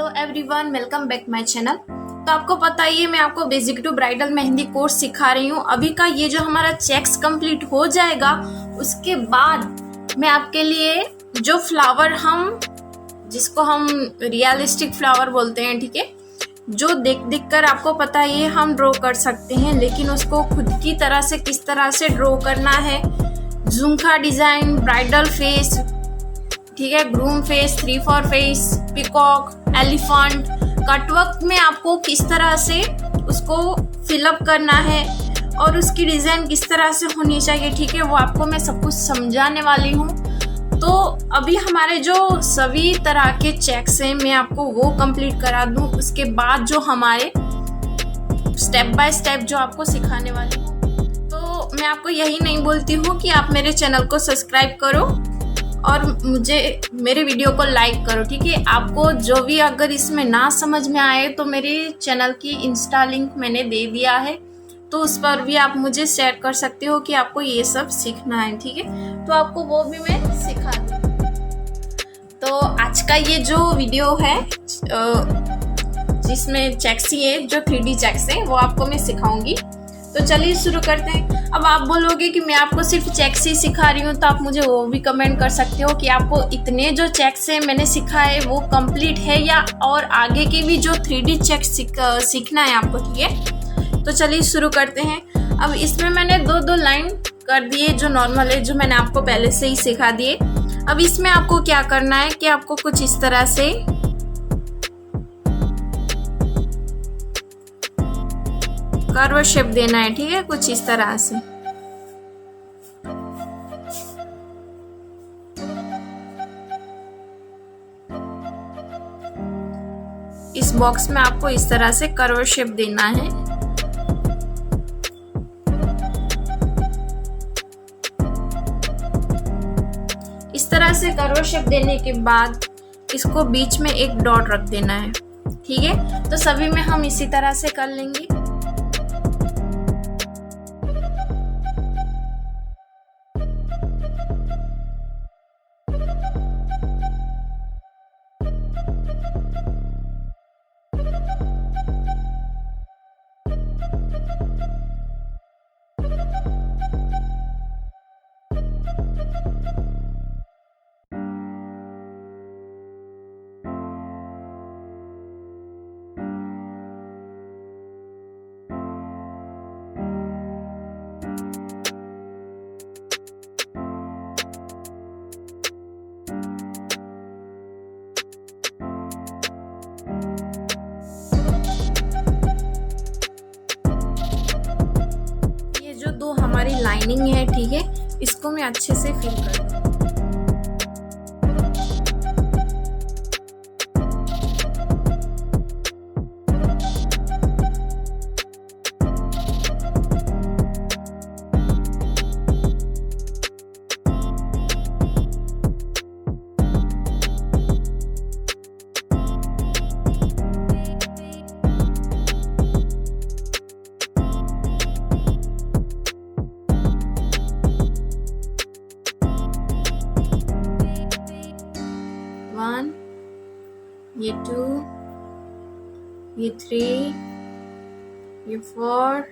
Hello everyone, welcome back my channel. तो आपको पता ही है मैं आपको basic to bridal mehndi course सिखा रही हूँ। अभी का ये जो हमारा चेक्स कंप्लीट हो जाएगा उसके बाद मैं आपके लिए जो फ्लावर जिसको हम रियलिस्टिक फ्लावर बोलते हैं, ठीक है, जो देख कर आपको पता ही है हम ड्रॉ कर सकते हैं, लेकिन उसको खुद की तरह से किस तरह से ड्रॉ करना है। झुमका डिजाइन, ब्राइडल फेस, ठीक है, groom face, 3/4 face, peacock, elephant, cutwork में आपको किस तरह से उसको फिलअप करना है और उसकी डिजाइन किस तरह से होनी चाहिए, ठीक है, वो आपको मैं सब कुछ समझाने वाली हूँ। तो अभी हमारे जो सभी तरह के चेक्स हैं मैं आपको वो कंप्लीट करा दूँ, उसके बाद जो हमारे स्टेप बाय स्टेप जो आपको सिखाने वाली हूँ। तो मैं आपको यही नहीं बोलती हूँ कि आप मेरे चैनल को सब्सक्राइब करो और मेरे वीडियो को लाइक करो, ठीक है। आपको जो भी अगर इसमें ना समझ में आए तो मेरे चैनल की इंस्टा लिंक मैंने दे दिया है, तो उस पर भी आप मुझे शेयर कर सकते हो कि आपको ये सब सीखना है, ठीक है। तो आपको वो भी मैं सिखा दूँ। तो आज का ये जो वीडियो है जिसमें चेक्स ही है, जो 3D चेक्स है, वो आपको मैं सिखाऊंगी। तो चलिए शुरू करते हैं। अब आप बोलोगे कि मैं आपको सिर्फ चेक्स ही सिखा रही हूँ, तो आप मुझे वो भी कमेंट कर सकते हो कि आपको इतने जो चेक्स है मैंने सिखाए वो कंप्लीट है या और आगे के भी जो 3D चेक्स सीखना है आपको, ठीक है। तो चलिए शुरू करते हैं। अब इसमें मैंने दो लाइन कर दिए जो नॉर्मल है, जो मैंने आपको पहले से ही सिखा दिए। अब इसमें आपको क्या करना है कि आपको कुछ इस तरह से कर्व शेप देना है, ठीक है, कुछ इस तरह से। इस बॉक्स में आपको इस तरह से कर्व शेप देना है। इस तरह से कर्व शेप देने के बाद इसको बीच में एक डॉट रख देना है, ठीक है। तो सभी में हम इसी तरह से कर लेंगे। दो हमारी लाइनिंग है, ठीक है, इसको मैं अच्छे से फिल कर दूँ। ये 2, ये 3, ये 4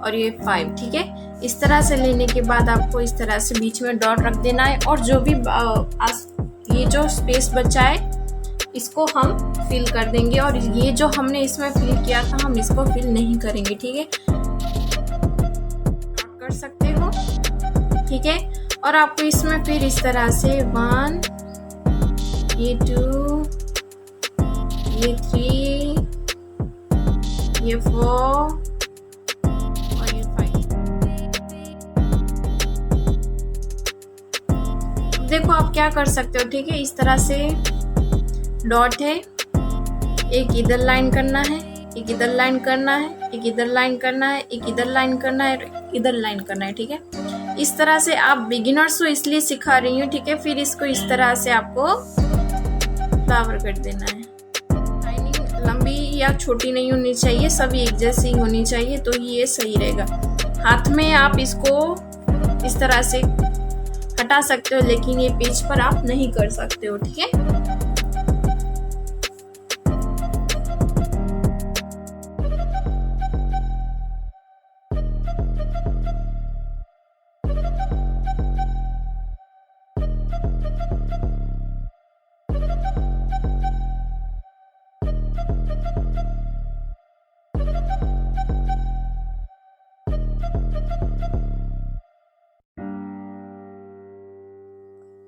और ये 5, ठीक है। इस तरह से लेने के बाद आपको इस तरह से बीच में डॉट रख देना है और जो भी ये जो स्पेस बचा है इसको हम फिल कर देंगे, और ये जो हमने इसमें फिल किया था हम इसको फिल नहीं करेंगे, ठीक है। डॉट कर सकते हो, ठीक है। और आपको इसमें फिर इस तरह से 1, ये 2, ये 3, ये 4 और ये 5। देखो आप क्या कर सकते हो, ठीक है। इस तरह से डॉट है, एक इधर लाइन करना है, एक इधर लाइन करना है, एक इधर लाइन करना है, एक इधर लाइन करना है, इधर लाइन करना है, ठीक है। इस तरह से आप बिगिनर्स को इसलिए सिखा रही हूँ, ठीक है। फिर इसको इस तरह से आपको फ्लावर कर देना है। लाइनिंग लंबी या छोटी नहीं होनी चाहिए, सभी एक जैसी होनी चाहिए, तो ये सही रहेगा। हाथ में आप इसको इस तरह से हटा सकते हो, लेकिन ये पेज पर आप नहीं कर सकते हो, ठीक है।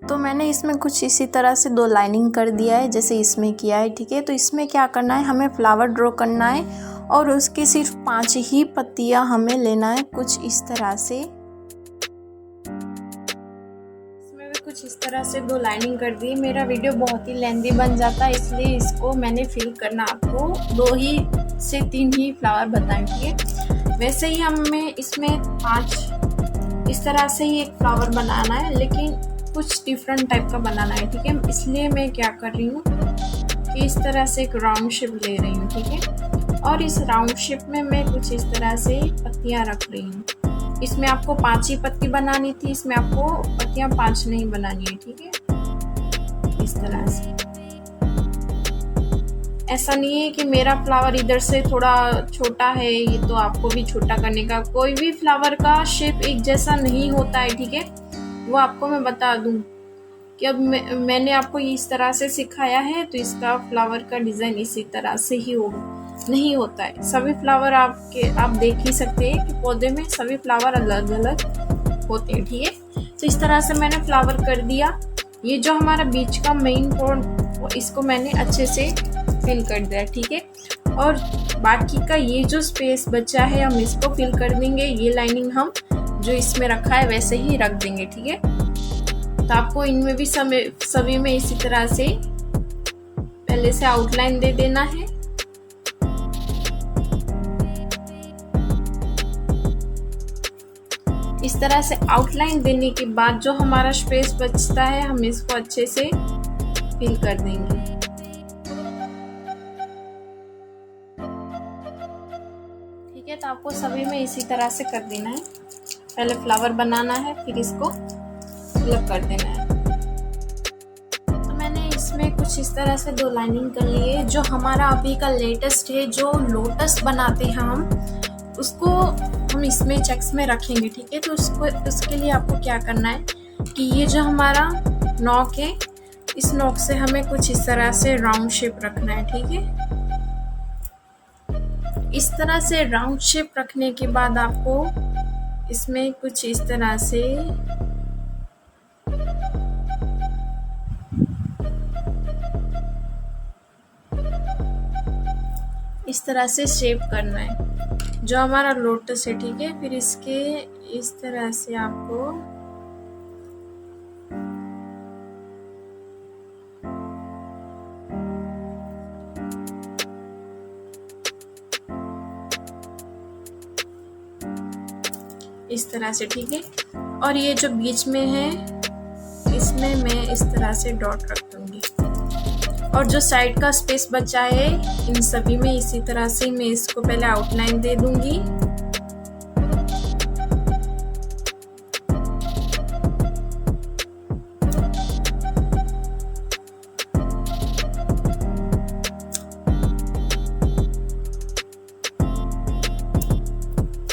तो मैंने इसमें कुछ इसी तरह से 2 लाइनिंग कर दिया है जैसे इसमें किया है, ठीक है। तो इसमें क्या करना है, हमें फ्लावर ड्रॉ करना है और उसकी सिर्फ 5 ही पत्तियां हमें लेना है, कुछ इस तरह से। इसमें भी कुछ इस तरह से 2 लाइनिंग कर दी। मेरा वीडियो बहुत ही लेंथी बन जाता है, इसलिए इसको मैंने फिल करना आपको 2 ही से 3 ही फ्लावर बताएं, ठीक है। वैसे ही हमें इसमें 5 इस तरह से ही एक फ्लावर बनाना है, लेकिन कुछ डिफरेंट टाइप का बनाना है, ठीक है। इसलिए मैं क्या कर रही हूँ कि इस तरह से एक राउंड शेप ले रही हूँ, ठीक है। और इस राउंड शेप में मैं कुछ इस तरह से पत्तियाँ रख रही हूँ। इसमें आपको 5 ही पत्ती बनानी थी, इसमें आपको पत्तियाँ 5 नहीं बनानी है, ठीक है। इस तरह से ऐसा नहीं है कि मेरा फ्लावर इधर से थोड़ा छोटा है, ये तो आपको भी छोटा करने का। कोई भी फ्लावर का शेप एक जैसा नहीं होता है, ठीक है। वो आपको मैं बता दूं कि अब मैंने आपको इस तरह से सिखाया है, तो इसका फ्लावर का डिज़ाइन इसी तरह से ही नहीं होता है। सभी फ्लावर आप देख ही सकते हैं कि पौधे में सभी फ्लावर अलग अलग होते हैं, ठीक है। तो इस तरह से मैंने फ्लावर कर दिया। ये जो हमारा बीच का मेन पॉइंट, इसको मैंने अच्छे से फिल कर दिया, ठीक है। और बाकी का ये जो स्पेस बचा है हम इसको फिल कर देंगे। ये लाइनिंग हम जो इसमें रखा है वैसे ही रख देंगे, ठीक है। तो आपको इनमें भी सभी में इसी तरह से पहले से आउटलाइन दे देना है। इस तरह से आउटलाइन देने के बाद जो हमारा स्पेस बचता है हम इसको अच्छे से फिल कर देंगे। ठीक है, तो आपको सभी में इसी तरह से कर देना है। पहले फ्लावर बनाना है, फिर इसको फिलअप कर देना है। तो मैंने इसमें कुछ इस तरह से 2 लाइनिंग कर ली है। जो हमारा अभी का लेटेस्ट है, जो लोटस बनाते हैं हम, उसको हम इसमें चेक्स में रखेंगे, ठीक है। तो उसके लिए आपको क्या करना है कि ये जो हमारा नॉक है, इस नॉक से हमें कुछ इस तरह से राउंड शेप रखना है, ठीक है। इस तरह से राउंड शेप रखने के बाद आपको इसमें कुछ इस तरह से शेप करना है जो हमारा लोटस है, ठीक है। फिर इसके इस तरह से आपको इस तरह से, ठीक है। और ये जो बीच में है इसमें मैं इस तरह से डॉट रख दूंगी। और जो साइड का स्पेस बचा है इन सभी में इसी तरह से मैं इसको पहले आउटलाइन दे दूंगी।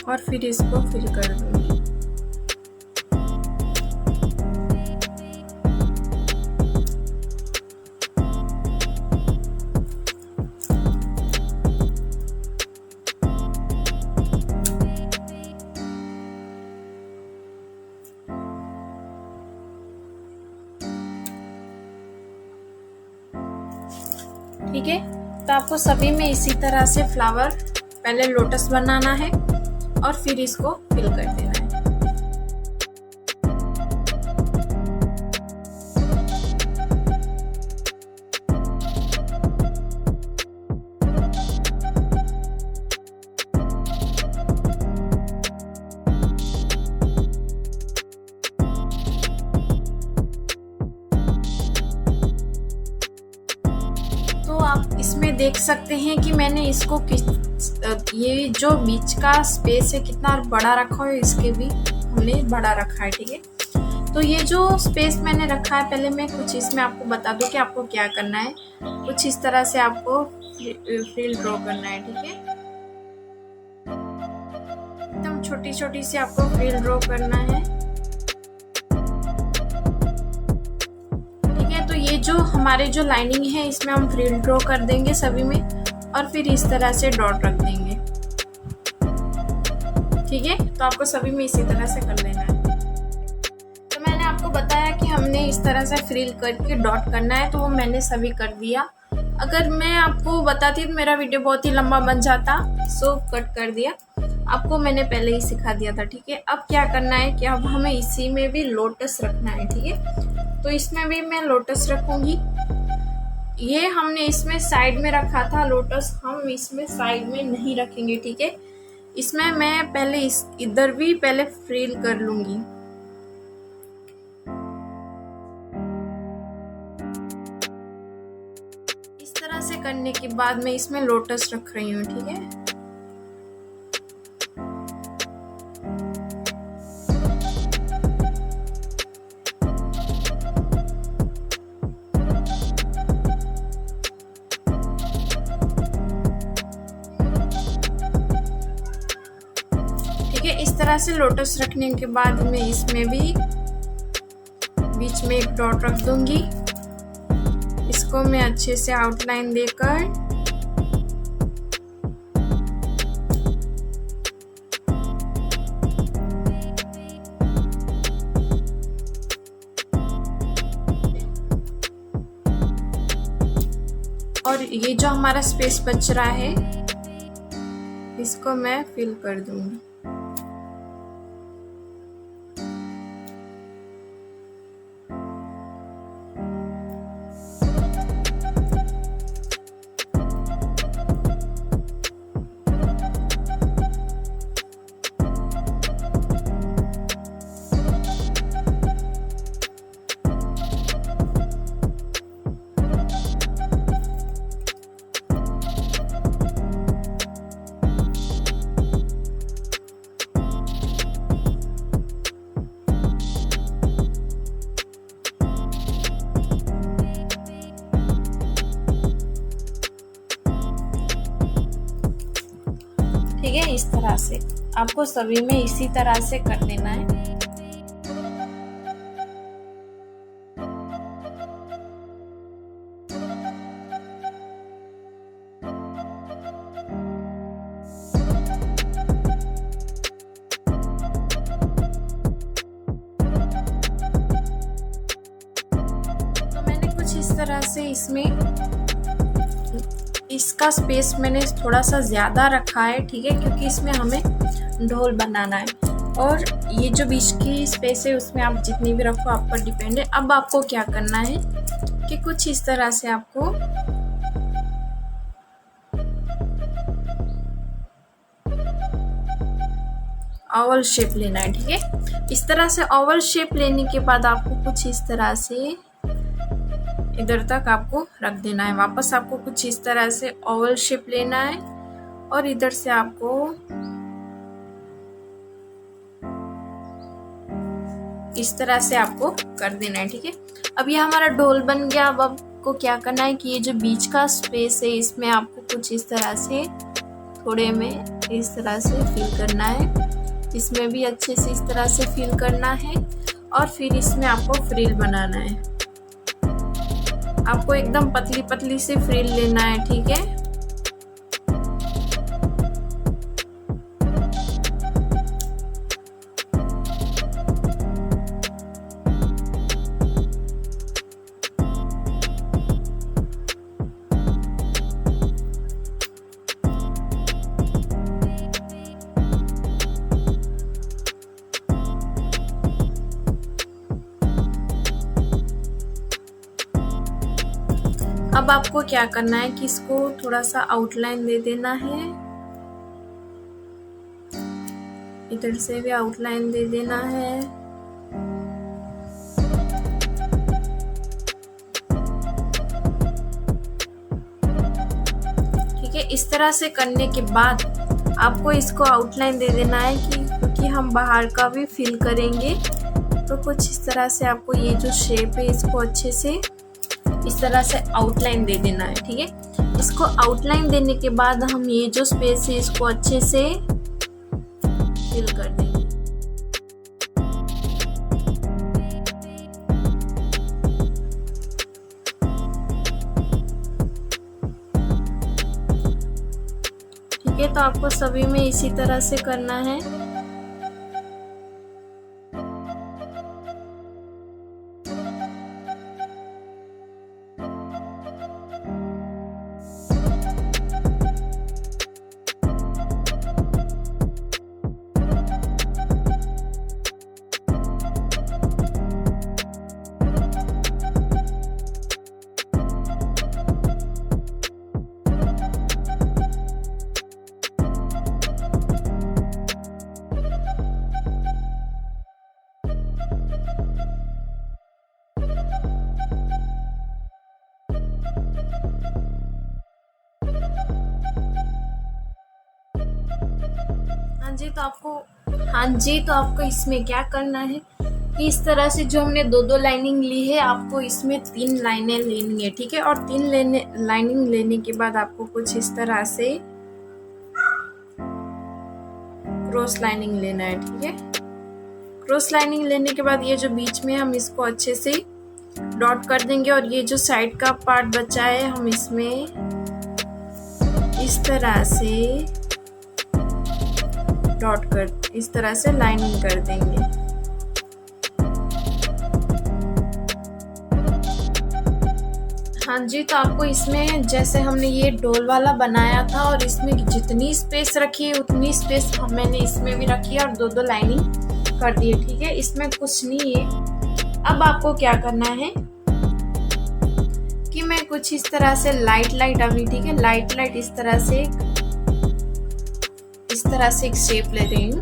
और फिर इसको फिल कर दूंगी। ठीक है, तो आपको सभी में इसी तरह से फ्लावर पहले लोटस बनाना है और फिर इसको फिल कर देना है। तो आप इसमें देख सकते हैं कि मैंने इसको ये जो बीच का स्पेस है कितना बड़ा रखा है, इसके भी हमने बड़ा रखा है, ठीक है। तो ये जो स्पेस मैंने रखा है, पहले मैं कुछ इसमें आपको बता दूं कि आपको क्या करना है। कुछ इस तरह से आपको फ्रिल ड्रॉ करना है, ठीक है। एकदम छोटी छोटी सी आपको फ्रिल ड्रॉ करना है, ठीक है। तो ये जो हमारे जो लाइनिंग है इसमें हम फ्रिल ड्रॉ कर देंगे सभी में और फिर इस तरह से डॉट रख देंगे, ठीक है। तो आपको सभी में इसी तरह से कर लेना है। तो मैंने आपको बताया कि हमने इस तरह से फ्रिल करके डॉट करना है, तो वो मैंने सभी कर दिया। अगर मैं आपको बताती तो मेरा वीडियो बहुत ही लंबा बन जाता, सो कट कर दिया। आपको मैंने पहले ही सिखा दिया था, ठीक है। अब क्या करना है कि अब हमें इसी में भी लोटस रखना है, ठीक है। तो इसमें भी मैं लोटस रखूंगी। ये हमने इसमें साइड में रखा था लोटस, हम इसमें साइड में नहीं रखेंगे, ठीक है। इसमें मैं पहले इधर भी पहले फ्रिल कर लूंगी। इस तरह से करने के बाद मैं इसमें लोटस रख रही हूँ, ठीक है। इस तरह से लोटस रखने के बाद मैं इसमें भी बीच में एक डॉट रख दूंगी। इसको मैं अच्छे से आउटलाइन देकर और ये जो हमारा स्पेस बच रहा है इसको मैं फिल कर दूंगी। ठीक है, इस तरह से आपको सभी में इसी तरह से कर देना है। तो मैंने कुछ इस तरह से इसमें इसका स्पेस मैंने थोड़ा सा ज़्यादा रखा है, ठीक है, क्योंकि इसमें हमें ढोल बनाना है। और ये जो बीच की स्पेस है उसमें आप जितनी भी रखो आप पर डिपेंड है। अब आपको क्या करना है कि कुछ इस तरह से आपको ओवल शेप लेना है, ठीक है। इस तरह से ओवल शेप लेने के बाद आपको कुछ इस तरह से इधर तक आपको रख देना है। वापस आपको कुछ इस तरह से ओवल शेप लेना है और इधर से आपको इस तरह से आपको कर देना है, ठीक है। अब ये हमारा ढोल बन गया। अब आपको क्या करना है कि ये जो बीच का स्पेस है इसमें आपको कुछ इस तरह से थोड़े में इस तरह से फिल करना है। इसमें भी अच्छे से इस तरह से फिल करना है और फिर इसमें आपको फ्रिल बनाना है। आपको एकदम पतली पतली से फ्रिल लेना है, ठीक है। अब आपको क्या करना है कि इसको थोड़ा सा आउटलाइन दे देना है, इधर से भी आउटलाइन दे देना है। ठीक है, इस तरह से करने के बाद आपको इसको आउटलाइन दे देना है क्योंकि हम बाहर का भी फिल करेंगे। तो कुछ इस तरह से आपको ये जो शेप है इसको अच्छे से इस तरह से आउटलाइन दे देना है, ठीक है। इसको आउटलाइन देने के बाद हम ये जो स्पेस है इसको अच्छे से फिल कर देंगे। ठीक है, तो आपको सभी में इसी तरह से करना है। हाँ जी, तो आपको इसमें क्या करना है कि इस तरह से जो हमने दो लाइनिंग ली है, आपको इसमें 3 लाइनें लेनी है, ठीक है। और 3 लाइनिंग लेने के बाद आपको कुछ इस तरह से क्रॉस लाइनिंग लेना है, ठीक है। क्रॉस लाइनिंग लेने के बाद ये जो बीच में हम इसको अच्छे से डॉट कर देंगे और ये जो साइड का पार्ट बचा है हम इसमें इस तरह से डॉट कर, इस तरह से लाइनिंग कर देंगे। हाँ जी, तो आपको इसमें जैसे हमने ये डोल वाला बनाया था और इसमें जितनी स्पेस रखी है उतनी स्पेस मैंने इसमें भी रखी है और दो लाइनिंग कर दी है, ठीक है। इसमें कुछ नहीं है। अब आपको क्या करना है कि मैं कुछ इस तरह से लाइट अभी, ठीक है, लाइट इस तरह से एक शेप ले रही हूँ,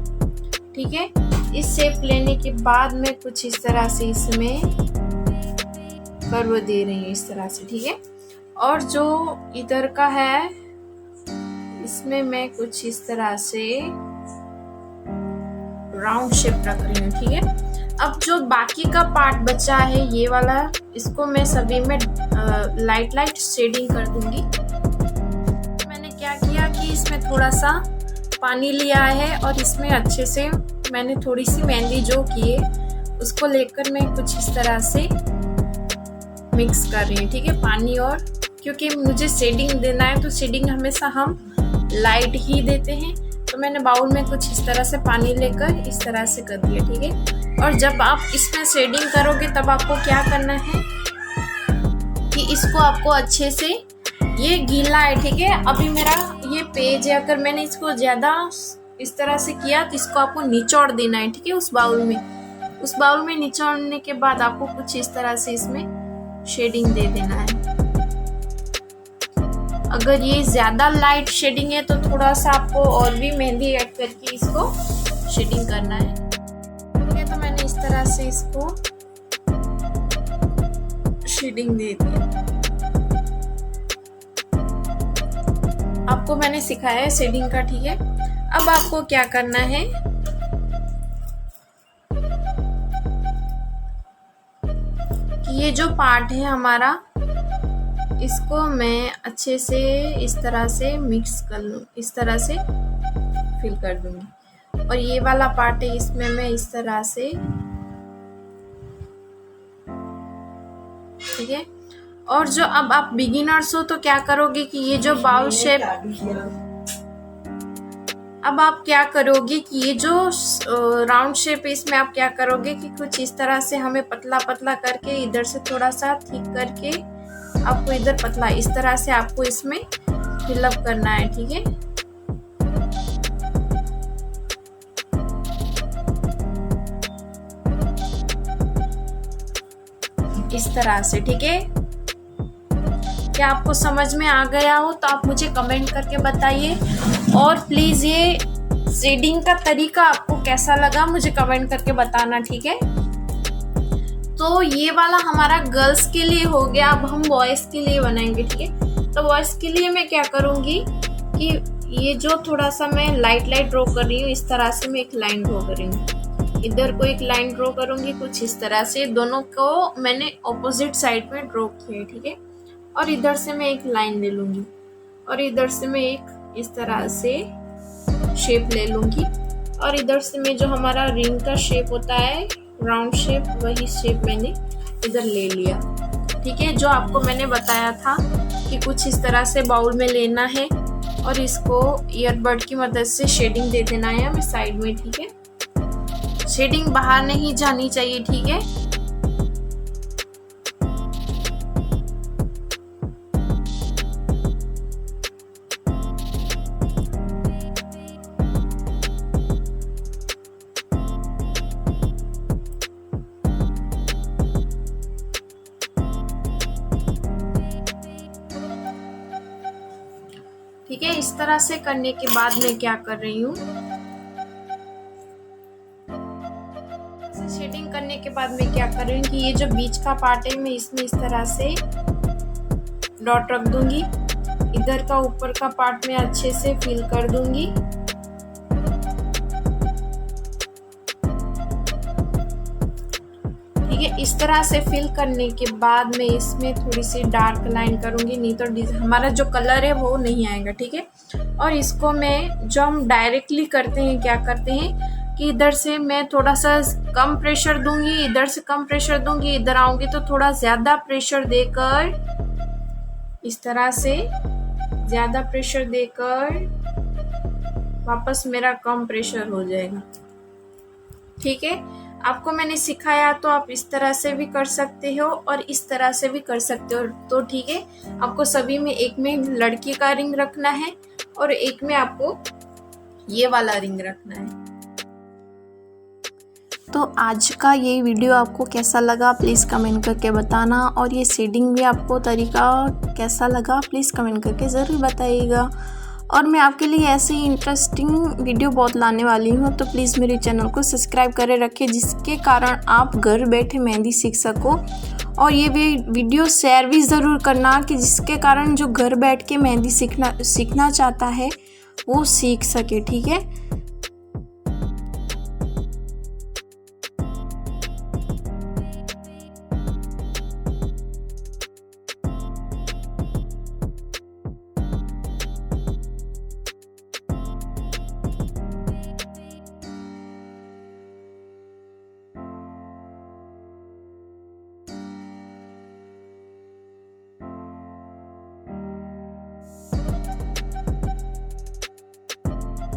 ठीक है। इस शेप लेने के बाद मैं कुछ इस तरह से इसमें कर्व दे रही हूँ, इस तरह से, ठीक है। और जो इधर का है इसमें मैं कुछ इस तरह से राउंड शेप रख रही हूँ, ठीक है। अब जो बाकी का पार्ट बचा है ये वाला, इसको मैं सभी में लाइट शेडिंग कर दूंगी। मैंने क्या किया कि इसमें थोड़ा सा पानी लिया है और इसमें अच्छे से मैंने थोड़ी सी मेहंदी जो की है उसको लेकर मैं कुछ इस तरह से मिक्स कर रही हूँ, ठीक है, पानी और, क्योंकि मुझे शेडिंग देना है तो शेडिंग हमेशा हम लाइट ही देते हैं। तो मैंने बाउल में कुछ इस तरह से पानी लेकर इस तरह से कर दिया, ठीक है। और जब आप इसमें शेडिंग करोगे तब आपको क्या करना है कि इसको आपको अच्छे से, ये गीला है, ठीक है। अभी मेरा ये पेज है, अगर मैंने इसको ज़्यादा इस तरह से किया तो इसको आपको निचोड़ देना है, ठीक है, उस बाउल में निचोड़ने के बाद आपको कुछ इस तरह से इसमें शेडिंग दे देना है। अगर ये ज्यादा लाइट शेडिंग है तो थोड़ा सा आपको और भी मेहंदी ऐड करके इसको शेडिंग करना है, ठीक है। तो मैंने इस तरह से इसको शेडिंग दे दिया। आपको मैंने सिखाया है शेडिंग का, ठीक है। अब आपको क्या करना है कि ये जो पार्ट है हमारा, इसको मैं अच्छे से इस तरह से मिक्स कर लूँ, इस तरह से फिल कर दूंगी। और ये वाला पार्ट है, इसमें मैं इस तरह से, ठीक है। और जो अब आप बिगिनर्स हो तो क्या करोगे कि ये जो बाउल शेप, अब आप क्या करोगे कि ये जो राउंड शेप है इसमें आप क्या करोगे कि कुछ इस तरह से हमें पतला करके इधर से थोड़ा सा थिक करके आपको इधर पतला, इस तरह से आपको इसमें फिलअप करना है, ठीक है। इस तरह से, ठीक है। क्या आपको समझ में आ गया हो तो आप मुझे कमेंट करके बताइए। और प्लीज ये शेडिंग का तरीका आपको कैसा लगा मुझे कमेंट करके बताना, ठीक है। तो ये वाला हमारा गर्ल्स के लिए हो गया। अब हम बॉयज के लिए बनाएंगे, ठीक है। तो बॉयज के लिए मैं क्या करूंगी कि ये जो थोड़ा सा मैं लाइट ड्रॉ कर रही हूँ, इस तरह से मैं एक लाइन ड्रॉ कर रही हूँ। इधर को एक लाइन ड्रॉ करूंगी कुछ इस तरह से, दोनों को मैंने ऑपोजिट साइड में ड्रॉ किया है, ठीक है। और इधर से मैं एक लाइन ले लूंगी और इधर से मैं एक इस तरह से शेप ले लूंगी। और इधर से मैं जो हमारा रिंग का शेप होता है, राउंड शेप, वही शेप मैंने इधर ले लिया, ठीक है। जो आपको मैंने बताया था कि कुछ इस तरह से बाउल में लेना है और इसको ईयरबड की मदद से शेडिंग दे देना है हमें साइड में, ठीक है। शेडिंग बाहर नहीं जानी चाहिए, ठीक है। ठीक है, इस तरह से करने के बाद मैं क्या कर रही हूँ, शेडिंग करने के बाद मैं क्या कर रही हूँ कि ये जो बीच का पार्ट है मैं इसमें इस तरह से डॉट रख दूंगी। इधर का ऊपर का पार्ट में अच्छे से फिल कर दूंगी है। इस तरह से फिल करने के बाद मैं इसमें थोड़ी सी डार्क लाइन करूँगी, नहीं तो हमारा जो कलर है वो नहीं आएगा, ठीक है। और इसको मैं जो हम डायरेक्टली करते हैं, क्या करते हैं कि इधर से मैं थोड़ा सा कम प्रेशर दूंगी, इधर से कम प्रेशर दूंगी, इधर आऊंगी तो थोड़ा ज़्यादा प्रेशर देकर, इस तरह से ज़्यादा प्रेशर देकर वापस मेरा कम प्रेशर हो जाएगा, ठीक है। आपको मैंने सिखाया तो आप इस तरह से भी कर सकते हो और इस तरह से भी कर सकते हो, तो ठीक है। आपको सभी में, एक में लड़की का रिंग रखना है और एक में आपको ये वाला रिंग रखना है। तो आज का ये वीडियो आपको कैसा लगा प्लीज़ कमेंट करके बताना, और ये शेडिंग भी आपको तरीका कैसा लगा प्लीज़ कमेंट करके ज़रूर बताइएगा। और मैं आपके लिए ऐसे ही इंटरेस्टिंग वीडियो बहुत लाने वाली हूँ, तो प्लीज़ मेरे चैनल को सब्सक्राइब करे रखें, जिसके कारण आप घर बैठे मेहंदी सीख सको। और ये भी वीडियो शेयर भी ज़रूर करना, कि जिसके कारण जो घर बैठ के मेहंदी सीखना चाहता है वो सीख सके, ठीक है।